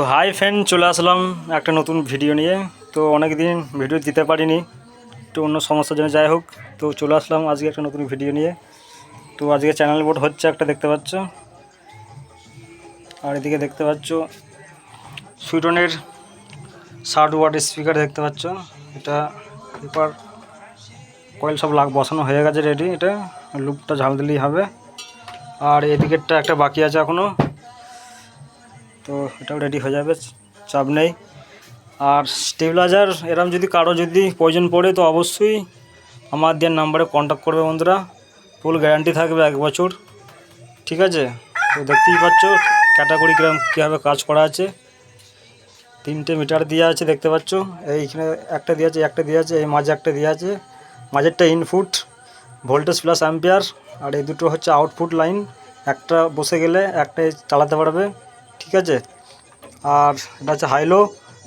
তো hi friend, চলে আসলাম একটা নতুন ভিডিও নিয়ে। তো অনেক দিন ভিডিও দিতে পারিনি, তো অন্য সমস্যার জন্য যাই হোক, তো চলে আসলাম আজকে একটা নতুন ভিডিও নিয়ে। তো আজকে চ্যানেল বোর্ড হচ্ছে একটা, দেখতে পাচ্ছ। আর এদিকে দেখতে পাচ্ছ সুইডনের 60 ওয়াট স্পিকার দেখতে পাচ্ছ। এটা এবার কয়েল সব বসানো হয়ে গেছে, রেডি। এটা লুপটা ঝাল দিলেই হবে। আর এদিকেরটা একটা বাকি আছে এখনও, তো এটাও রেডি হয়ে যাবে, চাপ নেই। আর স্টেবিলাইজার এরম যদি কারো যদি প্রয়োজন পড়ে তো অবশ্যই আমার দেওয়ার নাম্বারে কন্ট্যাক্ট করবে বন্ধুরা। ফুল গ্যারান্টি থাকবে 1 বছর, ঠিক আছে। তো দেখতেই পাচ্ছ ক্যাটাগরি কীভাবে কাজ করা আছে। 3টে মিটার দেওয়া আছে, দেখতে পাচ্ছ। এইখানে একটা দেওয়া আছে, একটা দেওয়া আছে, এই মাঝে একটা দেওয়া আছে। মাঝেরটা ইনপুট ভোল্টেজ প্লাস অ্যাম্পিয়ার, আর এই দুটো হচ্ছে আউটপুট লাইন। একটা বসে গেলে একটাই চালাতে পারবে, ঠিক আছে। আর এটা হচ্ছে হাইলো,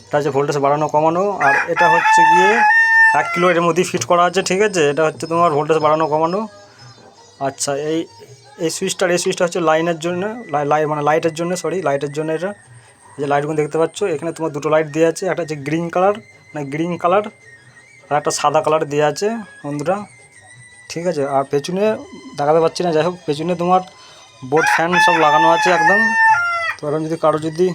এটা হচ্ছে ভোল্টেজ বাড়ানো কমানো। আর এটা হচ্ছে গিয়ে 1 কিলো এর মধ্যেই ফিট করা আছে, ঠিক আছে। এটা হচ্ছে তোমার ভোল্টেজ বাড়ানো কমানো। আচ্ছা, এই সুইচটা হচ্ছে লাইনের জন্য, মানে লাইটের জন্য, লাইটের জন্য। এটা যে লাইটগুলো দেখতে পাচ্ছ, এখানে তোমার দুটো লাইট দেওয়া আছে। একটা হচ্ছে গ্রিন কালার আর একটা সাদা কালার দেওয়া আছে বন্ধুরা, ঠিক আছে। আর পেছনে দেখাতে পাচ্ছি না, যাই হোক, পেছনে তোমার বোর্ড ফ্যান সব লাগানো আছে একদম। তো এরকম যদি কারো যদি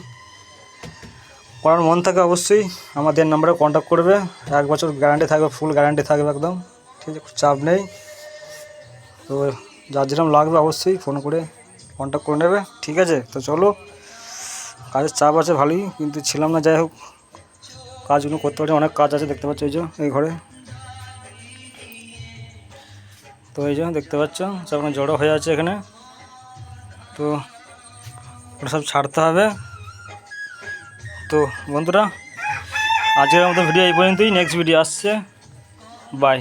করার মন থাকে অবশ্যই আমাদের নাম্বারে কন্ট্যাক্ট করবে। 1 বছর গ্যারান্টি থাকবে, ফুল গ্যারান্টি থাকবে একদম, ঠিক আছে, চাপ নেই। তো যার যেরকম লাগবে অবশ্যই ফোন করে কন্ট্যাক্ট করে নেবে, ঠিক আছে। তো চলো, কাজের চাপ আছে ভালোই, কিন্তু ছিলাম না, যাই হোক, কাজগুলো করতে পারি, অনেক কাজ আছে, দেখতে পাচ্ছ এই যে এই ঘরে। তো এই যে দেখতে পাচ্ছ সব জড়ো হয়ে আছে এখানে, তো ওটা সব ছাড়তে হবে। তো বন্ধুরা, আজকের মতো ভিডিও এই পর্যন্তই। নেক্সট ভিডিও আসছে, বাই।